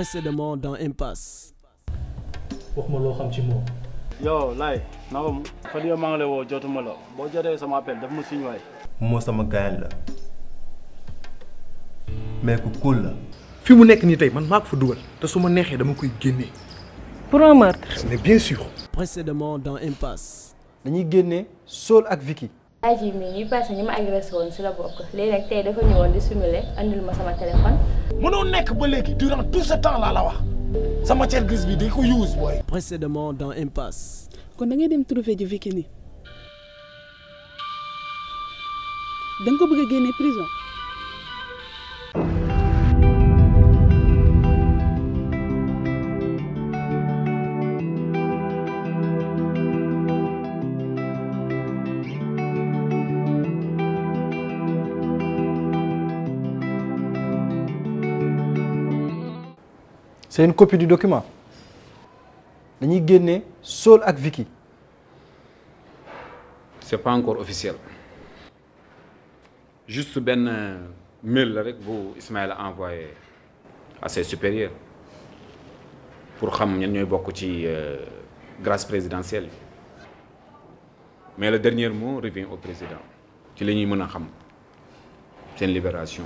précédemment dans Impasse. wax ma loo xam ci moom. yow laay naka mu fan yii maa ngi lay woo jotuma la boo jotee sama appel daf ma siñ waay. moo sama gaañ la mais ku cool la. fi mu nekk nii tey man maa ko fa dugal te su ma neexee dama koy génnee. pour un meurtre. mais bien sûr. Précédemment dans Impasse. dañuy génne Saul ak Vicky. ay ji mii ñuy passé ñi ma agressé woon si la bokk léegi nag tey dafa ñëwoon di simuler andil ma sama téléphone. mënoo nekk ba léegi durant tout ce temps laa la wax sa matière grise bi day ko use booy. Précédemment dans Impasse. kon da ngay dem trouver ji Vicky nii da nga ko bëgg a génne prison. C'est une copie du document. dañuy génne Saul ak Vicky. C'est pas encore officiel. Juste ben mail la rek bu Ismaël a envoyé à ses supérieurs pour xam ñan ñooy bokk ci grâce présidentielle. Mais le dernier mot revient au président. ci la ñuy mën a xam seen libération.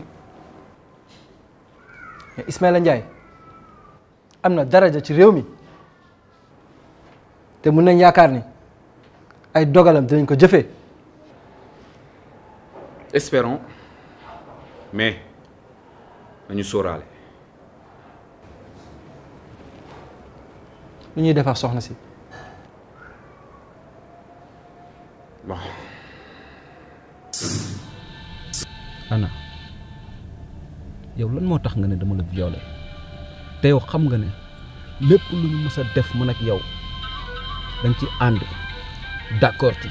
mais Ismaïla Ndiaye am na daraja ci réew mi te mun nañ yaakaar ni ay dogalam dinañ ko jëfee. Espérons mais nañu sóoraale. lu ñuy defar soxna si. bon. Anna yow lan moo tax nga ne dama la violé te yow xam nga ne lépp lu ñu mës a def man ak yow da nga ci ànd d'accord ci.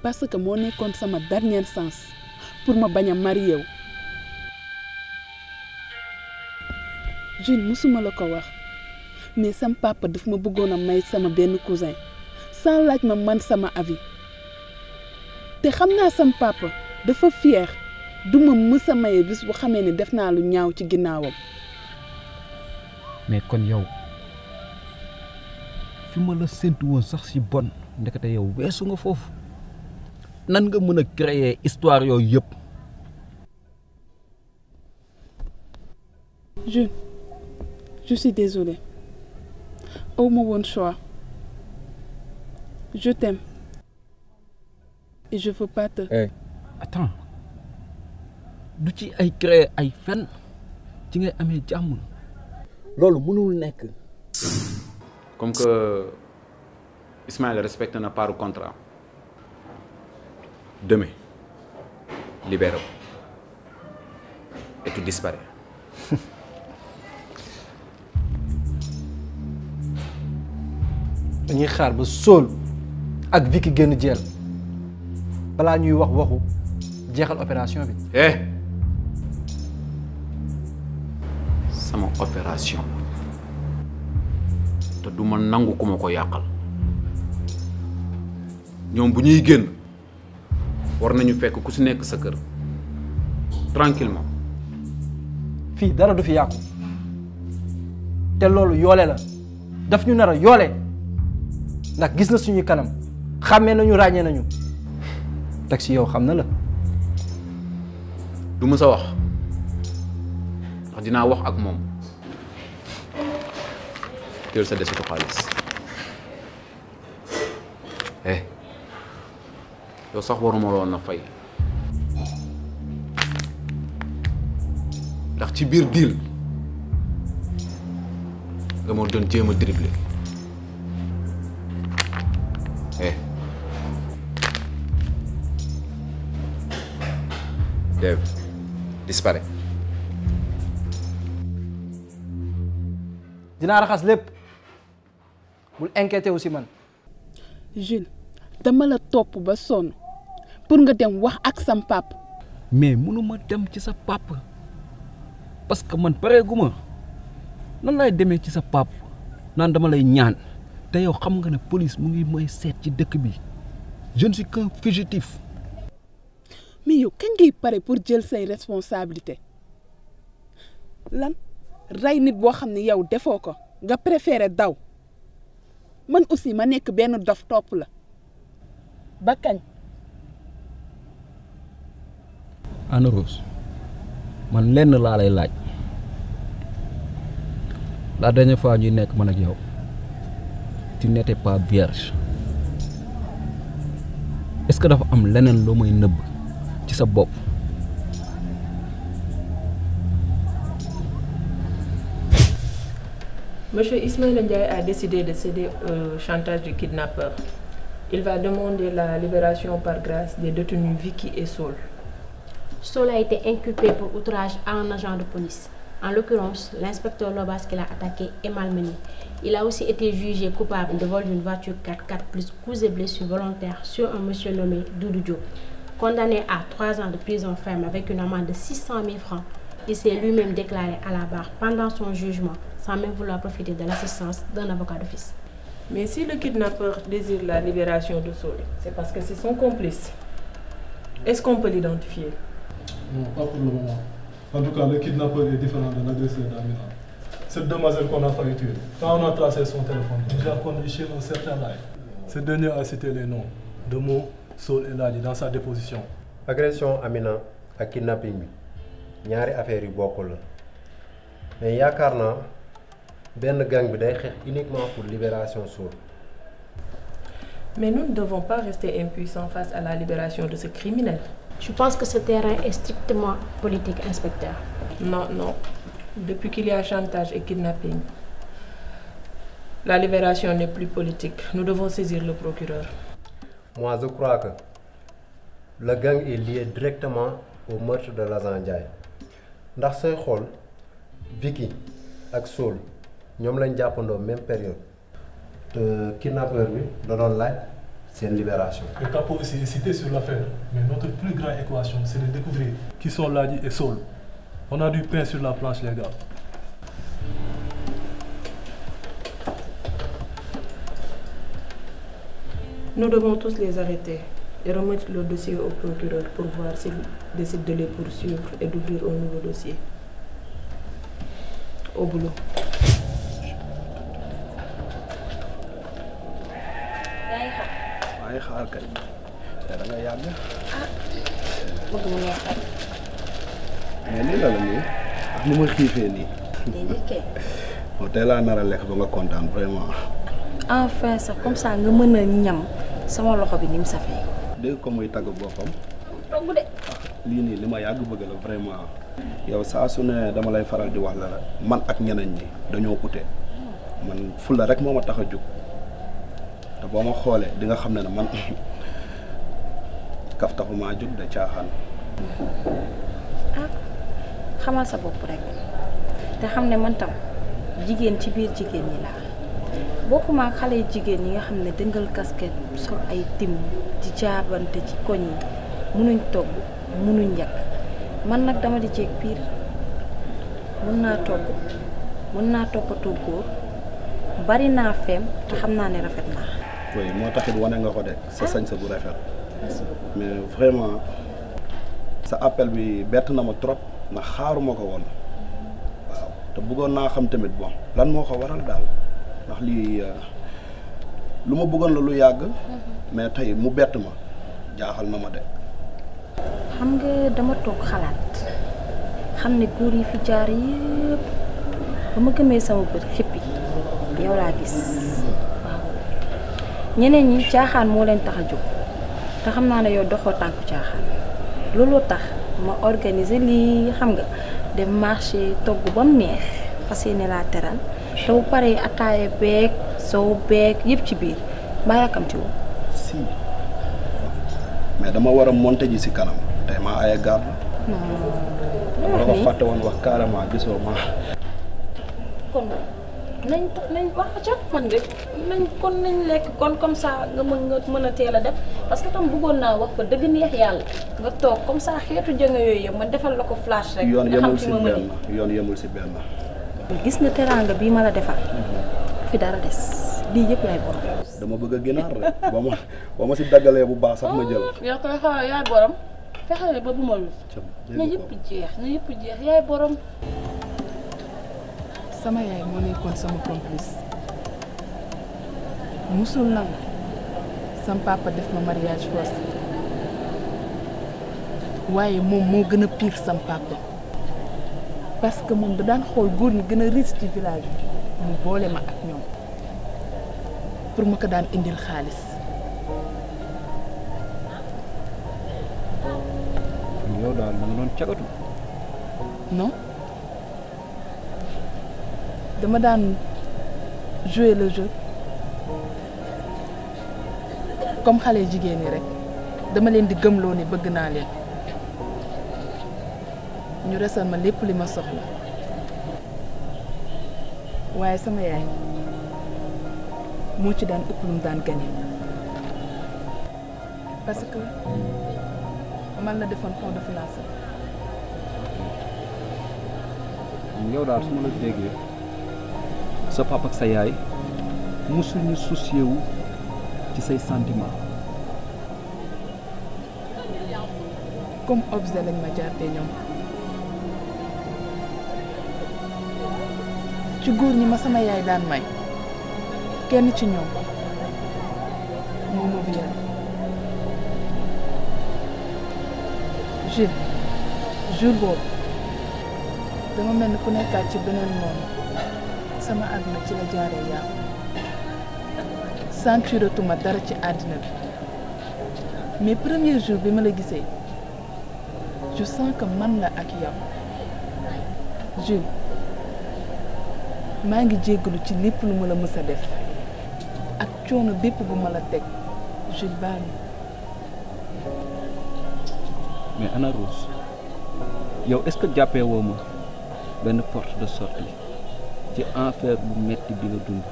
parce que moo nekkoon sama dernière chance pour ma bañ a marié wu. Jules musuma la ko wax mais sama papa daf ma bëggoon a may sama benn cousin sans laaj ma man sama avis te xam naa sama papa dafa fier du ma mës a maye bis bu xamee ne def naa lu ñaaw ci ginnaawam. mais kon yow fi ma la séntu woon sax si bon ndekete yow weesu nga foofu nan nga mën a créer histoire yooyu yëpp. Jules, je suis désolée. Aw ma woon choix. Je t'aime. Et je veux pas te... Hey, attends. Du ci ay créer ay fen ci ngay amee jàmm. loolu mënul nekk. Comme que Ismaël respecte na part contrat. Demain, libère-le. Et tu disparais. dañuy xaar ba Saul ak Vicky génn jeel balaa ñuy wax waxu jeexal opération bi. sama opération te du ma nangu ku ma ko yàqal ñoom bu ñuy génn war nañu fekk ku si nekk sa kër tranquillement. fii dara du fi yàqu te loolu yoole la daf ñu nar a yoole ndax gis na suñuy kanam xàmmee nañu ràññee nañu teg si yow xam na la. du ma sa wax ndax dinaa wax ak moom teel sa desitu xaalis yow sax waruma loon na fay ndax ci biir deal nga ma doon jéem a dribbler Dave disparaît. dinaa raxas lépp bul inquiété aussi man. Jules dama la topp ba sonn pour nga dem wax ak sam papa. mais mënuma dem ci sa papa parce que man pareeguma nan lay demee ci sa papa naan dama lay ñaan te yow xam nga ne police mu ngi may seet ci dëkk bi je ne suis qu'un fugitif. mais yow kañ ngay pare pour jël say responsabilité lan rey nit boo xam ne yow defoo ko nga préféré daw man aussi ma nekk benn dof topp la ba kañ. Anna Rose man lenn laa lay laaj la dernière fois ñuy nekk man ak yow tu n'étais pas vierge est-ce que dafa am leneen loo may nëbb ci sa bopp. Monsieur Ismaïla Ndiaye a décidé de céder au chantage du kidnappeur. Il va demander la libération par grâce des détenus Vicky et Saul. Saul a été inculpé pour outrage à un agent de police. En l'occurrence, l'inspecteur Lobas qui l'a attaqué est malmené. Il a aussi été jugé coupable de vol d'une voiture 4x4 plus coups et blessures volontaires sur un monsieur nommé Doudou Diop. Condamné à 3 ans de prison ferme avec une amende de 600 000 francs, il s'est lui-même déclaré à la barre pendant son jugement sans même vouloir profiter de l'assistance d'un avocat d'office. Mais si le kidnappeur désire la libération de Saul, c'est parce que c'est son complice. Est-ce qu'on peut l'identifier? Non, pas pour le moment. En tout cas, le kidnappeur est différent de l'agresseur d'Amina. Cette demoiselle qu'on a failli tuer, quand on a tracé son téléphone, il a conduit chez un certain live. Ce dernier a cité les noms de Mo, Saul et Ladi dans sa déposition. Agression Amina ak kidnapping bi ñaari affaire yu bokkul la mais yaakaar naa benn gang bi day xeex uniquement pour libération Saul. Mais nous ne devons pas rester impuissants face à la libération de ce criminel. Je pense que ce terrain est strictement politique, inspecteur. Non, non. Depuis qu'il y a chantage et kidnapping, la libération n'est plus politique. Nous devons saisir le procureur. Moi, je crois que le gang est lié directement au meurtre de l'agent Ndiaye. Ndax sooy xool Vicky ak Saul ñoom lañ jàppandoo même période te kidnappeur bi da doon laaj seen libération. Le capot aussi est cité sur l'affaire, mais notre plus grande équation, c'est de découvrir qui sont Ladi et Saul. On a du pain sur la planche, les gars. Nous devons tous les arrêter et remettre le dossier au procureur pour voir s'il décide de les poursuivre et d'ouvrir un nouveau dossier. Au boulot. ay xaar kay te da nga yàgg. bëgg mu neex rek. mais lii la nii ak ni ma xiifee nii. déedéet kay. bon tey laa nar a lekk ba nga kontaan vraiment. enfin sax comme ça nga mën a ñam sama loxo bi ni mu safee. dégg ko muy tagg boppam. togg de. lii nii li ma yàgg bëgg la vraiment. yow saa su ne dama lay faral di wax la man ak ñeneen ñi dañoo ute man fulla rek moo ma tax a jóg. te boo ma xoolee di nga xam ne man kaf taxumaa jóg de caaxaan. ah xamal sa bopp rek te xam ne man tam jigéen ci biir jigéen ñi laa bokkuma ak xale jigéen ñi nga xam ne dëngal casquette sol ay tim ci jaabante ci koñ yi munuñ togg munuñ yàq man nag dama di jeeg piir mën naa togg mën naa toppatoo góor bari naa feem te xam naa ne rafet naa. oui moo taxit wane nga ko de sa sañ sa bu rafet mais vraiment sa appel bi bett na ma trop ndax xaaruma ko woon waaw te bëggoon naa xam tamit bon lan moo ko waral daal ndax lii lu ma bëggoon la lu yàgg mais tey mu bett ma jaaxal na ma de. xam nga dama toog xalaat xam ne góor yi fi jaar yëpp ba ma gëmee sama bët xippi yow laa gis waaw ñeneen ñi caaxaan moo leen tax a jóg te xam naa ne yow doxoo tànku caaxaan looloo tax ma organiser lii xam nga dem marché togg ba mu neex fas yéene laa teral te bu paree attaaye beeg sow beeg yëpp ci biir mbaa yàkkamti woo si mais dama war a monter ji si kanam tey maa ay garde dama la ko fàtte woon wax carrément gisoo ma kon nañ wax ca man de nañ lekk kon comme ça nga mën a teel a def parce que tam bëggoon naa wax fa dëgg neex yàlla nga toog comme ça xeetu jënga yooyu yëpp ma defal la ko flash rek. yoon nga xam yemul fi si ma mën benn yoon yemul si benn. gis nga teraanga bii ma la defal fi dara des lii yëpp yaay borom. dama bëgg a ginaar rek ba ma si daggalee bu baax sax ma jël. yow koy xaar yaay borom fexe ba bu ma lu na yëpp jeex yaay borom. sama yaay moo nekkoon sama complice musul nangu sama papa def ma mariage forcé waaye moom moo gën a pire sama papa parce que moom da daan xool góor ñi gën a riche ci village bi mu boole ma ak ñoom pour ma ko daan indil xaalis. yow daal da nga doon cagatu. non dama daan jouer le jeu comme xale jigéen ñi rek dama leen di gëmloo ni bëgg naa leen ñu resal ma lépp li ma soxla waaye sama yaay moo ci daan ëpp lu mu daan gagné parce que man la defoon fond de finance. yow daal su ma la déggee sa papa ak sa yaay musul ñu soucier wu ci say sentiments. comme objet lañ ma jàppee ñoom ci góor ñi ma sama yaay daan may kenn ci ñoom moo ma violé. jour boobu dama mel ni ku nekkaat ci beneen moom sama àdduna ci la jaaree yàqu sentiratuma dara ci àddina bi mais premier jour bi ma la gisee je sens que man la ak yow Jules maa ngi jéggalu ci lépp lu ma la mës a def ak coono bépp bu ma la teg Jules baal mais Ana Rose yow est-ce que jàppee woo ma benn porte de sortie ci enfer bu metti bi nga dund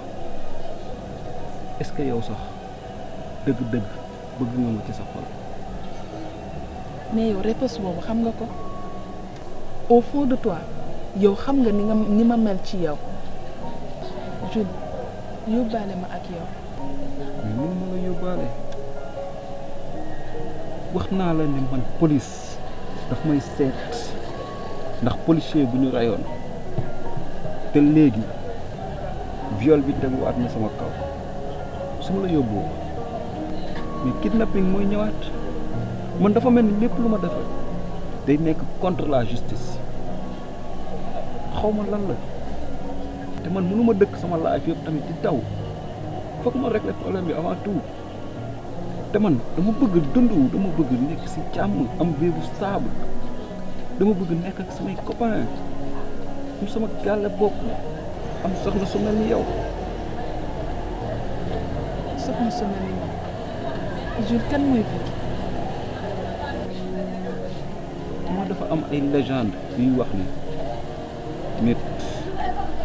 est-ce que yow sax dëgg-dëgg bëgg nga ma ci sa xol. mais yow réponse boobu xam nga ko au fond de toi yow xam nga ni ma mel ci yow Jules yóbbaale ma ak yow. mais mënu ma la yóbbaale wax naa la ne man police daf may seet ndax policier bu ñu rayoon te léegi viol bi teguwaat na sama kaw su ma la yóbboo mais kidnapping mooy ñëwaat man dafa mel ni lépp lu ma defee day nekk contre la justice xaw ma lan la te man mënu ma dëkk sama life yëpp tamit di daw foog ma régler problème bi avant tout te man dama bëgg dund dama bëgg nekk ci jàmm am vie bu stable dama bëgg nekk ak samay copains am sama gàlle bopp am soxna su mel ni yow. soxna su mel ni yow Jules kan mooy Vicky. moo dafa am ay légende yuy wax ni nit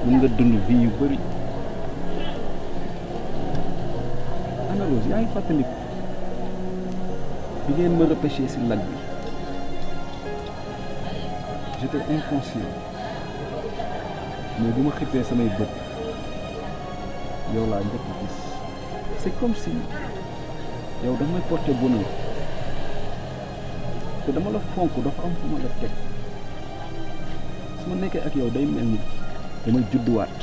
mën nga dund vie yu bëri. Ana Rose yaa ngi fàttaliku bi ngeen ma repêché ci lac bi j'étais inconscient mais bu ma xippee samay bët yow laa njëkk a gis c'est comme si yow dama may porter bonheur te dama la fonk dafa am fu ma la teg su ma nekkee ak yow day mel ni damay judduwaat.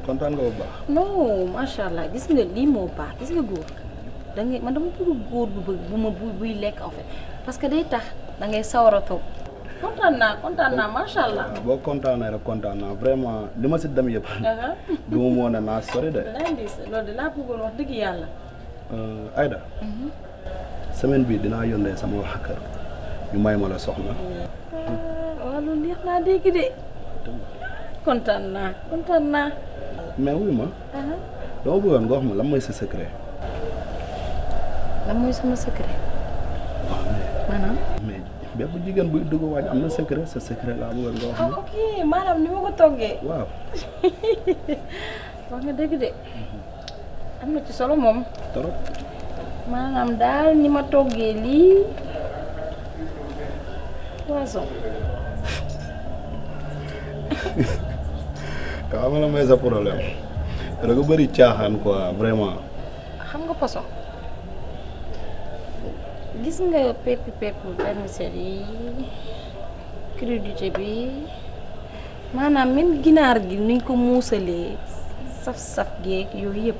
kontaan nga bu baax. non macha allah gis nga lii moo baax gis nga góor da ngay man dama bëgg góor bu bëgg bu ma buy lekk en fait parce que day tax da ngay sawar a toog kontaan naa macha allah. boo kontaanee rek kontaan naa vraiment li ma si dem yëpp. du ma moo ne naa sori de. loolu de laa bëggoon wax dëgg yàlla. Aïda. semaine bii dinaa yónnee sama waa kër ñu may ma la soxna. waaw loolu neex naa dégg de kontaan naa. mais wuy ma dama bëggoon nga wax ma lan mooy sa secret. lan mooy sama secret. waaw maanaam. mais bépp jigéen buy dugg waañ am na secret sa secret laa bëggoon nga wax ma. ok maanaam ni ma ko toggee. waaw. wax nga dëgg de am na ci solo moom. trop. maanaam daal ni ma toggee lii poisson xam nga la mooy sa problème da nga bëri caaxaan quoi vraiment. xam nga poso gis nga pepp vermicelle yi crudité bi maanaam même ginaar gi niñ ko muusalee saf-saf geeg yooyu yëpp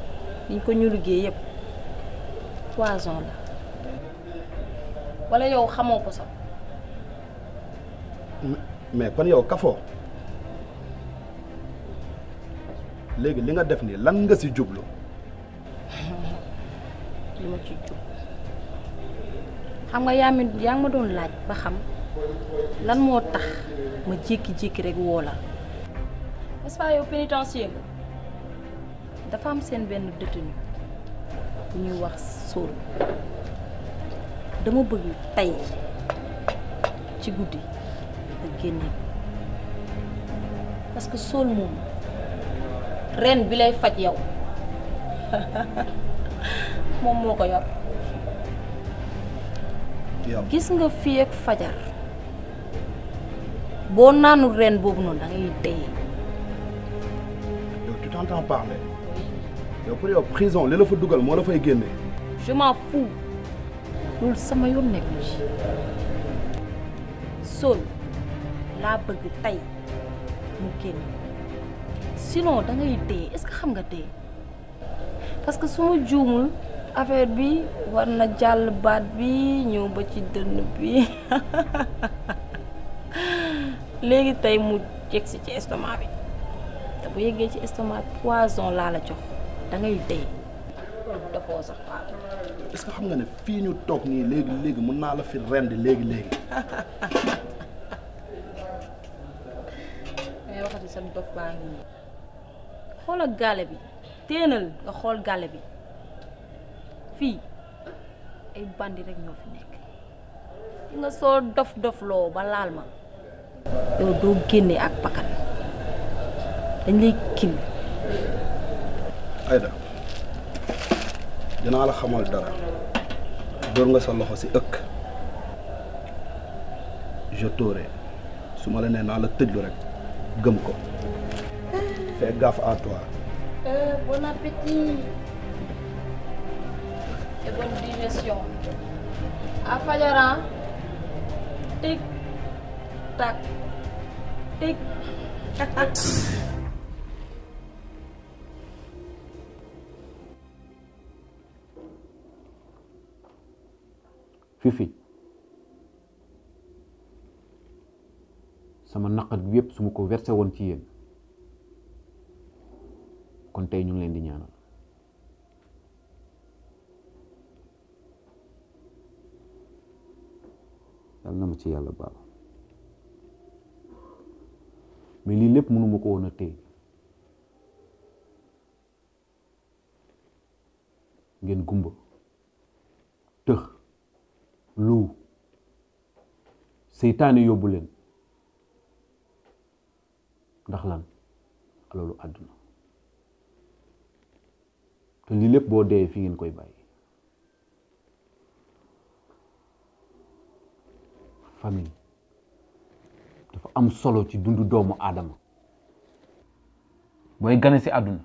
niñ ko ñu liggéey yëpp poison la wala yow xamoo poso. mais kon yow kafoo léegi li nga def nii lan nga ci jublu. li ma ci jub xam nga yaa ngi ma doon laaj ba xam lan moo tax ma jékki-jékki rek woo la n'est-ce pas yow pénitencier nga dafa am seen benn détenu bu ñuy wax Saul dama bëgg tey ci guddi nga génne parce que Saul moom ren bi lay faj yow moom moo ko yor. gis nga fii ak fajar boo naanul ren boobu noonu da ngay dee. yow tu t'entends parler yow pour yow prison li la fa dugal moo la fay génne. je m'en fous loolu sama yoon nekku ci Saul laa bëgg tey mu génn sinon da ngay dee est-ce que xam nga dee parce que su ma juumul affaire bi war na jàll baat bi ñëw ba ci dënn bi léegi tey mu yegsi ci estomac bi te bu yeggee ci estomac poison laa la jox da ngay dee dafoo sax faatu. est-ce que xam nga ne fii ñu toog nii léegi mën naa la fi rendi léegi. ngay waxati sa dof baa ngi nii xoolal gaale bi téenal nga xool gaale bi fii ay bandi rek ñoo fi nekk nga soo dof loo ba laal ma yow doo génne ak bakkan dañ lay kil. Aïda dinaa la xamal dara door nga sa loxo ci ëkk je t'aurai su ma la nee naa la tëjlu rek gëm ko fais gaffe à toi. Bon appétit et bonne digestion. À Fajara, tic tac, tic tac. Fifi sama naqat bi yépp su ma ko versé woon ci yéen kon tey ñu ngi leen di ñaanal yàlla na ma ci yàlla baal mais lii lépp mënuma ko woon a téye ngeen gumba tëx lu seytaane yóbbu leen ndax lan alalu àdduna te lii lépp boo dee fi ngeen koy bàyyi famille dafa am solo ci dundu doomu aadama booy gane ci àdduna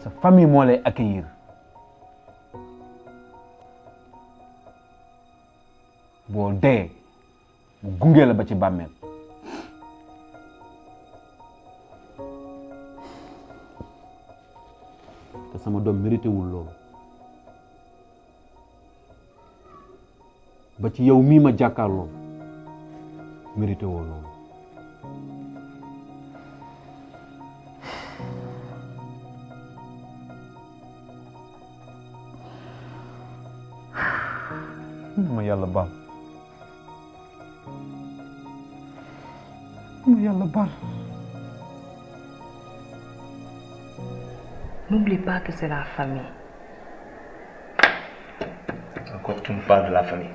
sa famille moo lay accueillir boo dee mu gunge la ba ci bàmmeel te sama doom mérité wul loolu ba ci yow mii ma jàkkaarloo mérité woo loolu ma yàlla baal ma yàlla baal. N'oublie pas que c'est la famille. Encore tu me parles de la famille.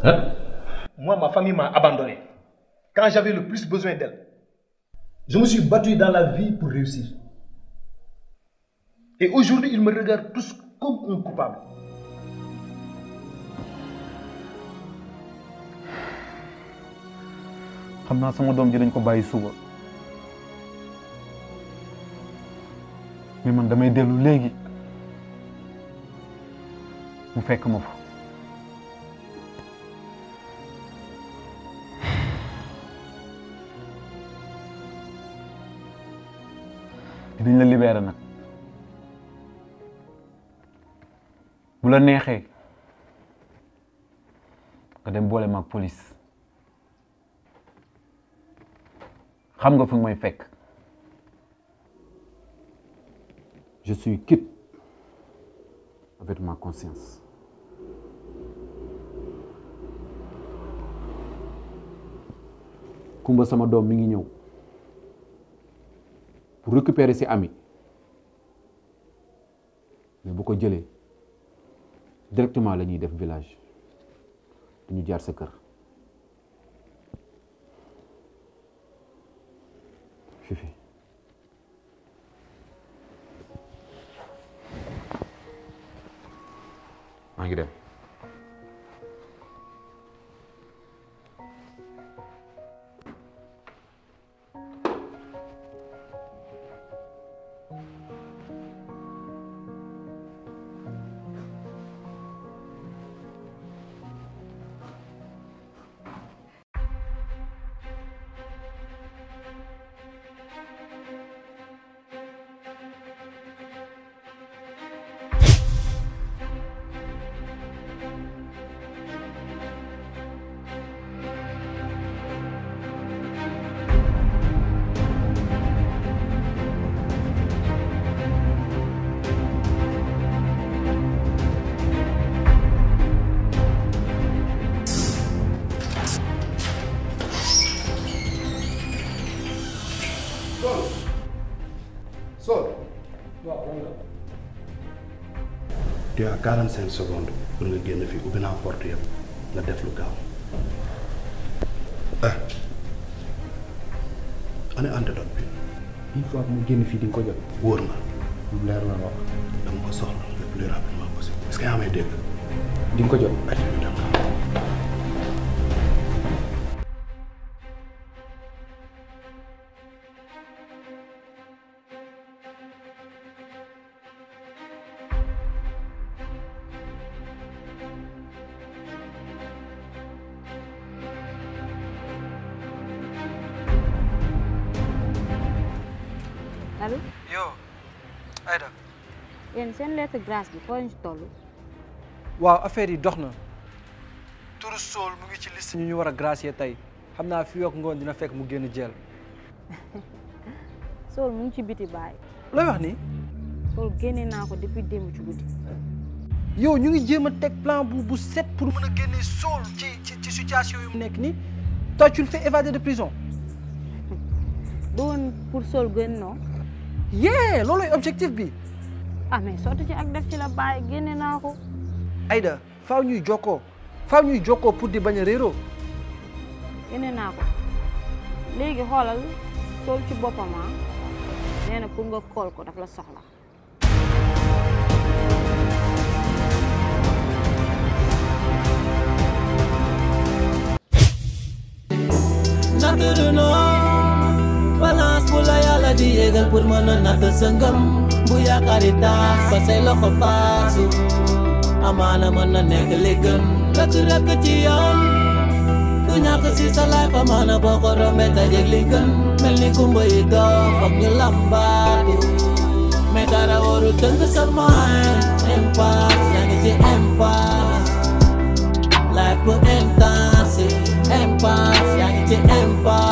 Hein? Moi, ma famille m'a abandonné quand j'avais le plus besoin d'elle. Je me suis battu dans la vie pour réussir. Et aujourd'hui, ils me regardent tous comme un coupable. xam naa sama doom ji dañ ko bàyyi suba mais man damay dellu léegi mu fekk ma fa dinañ la libérer nag bu la neexee nga dem boole ma ak police xam nga fu may fekk. Je suis quitte avec ma conscience. Kumba sama doom mi ngi ñëw pour récupérer ses amis mais bu ko jëlee directement la ñuy def village duñu jaar sa kër. Fifi. maa ngi dem. Tu as 45 secondes pour nga génn fii ubbi naa porte yëpp nga def lu gaaw ah ana antidote bi. une fois que mu génn fii di nga ko jot. wóor na. lu leer la wax. dama ko soxla le plus rapidement possible. est-ce que yaa may dégg. di nga ko jot. allo. Yo Aïda. yéen seen lettre grâce bi foo ñu toll. waaw affaire yi dox na. turu Sool mu ngi ci liste ñu war a gracier tey xam naa fii ak ngoon dina fekk mu génn jël. Sool mu ngi ci biti baay. looy wax ni. Sool génne naa ko depuis démb ci guddi. yow ñu ngi jéem a teg plan bu set pour mën a génne Sool ci situation yu mu nekk nii toi tu le fais évader de prison. du woon pour Sool gën non. yee looluy objectif bi. ah mais sotti ci ak def ci la bàyyi génne naa ko. Aïda faaw ñuy jokkoo pour di bañ a réeroo. génne naa ko léegi xoolal Sool ci boppam nee na pour nga xool ko daf la soxla. balance bu la yàlla di yéegal pour mën a natt sa ngëm bu yaakaari taas ba say loxo faasu amaana mën na nekk li gën rëkk ci yoon du ñàkk si sa life amaana boo ko rombee tajeeg li gën mel ni kumba yi doo foog ñu lambaatu mais dara waru tënk sa mind impasse yaa ngi ci impasse life bu intense impasse yaa ngi ci impasse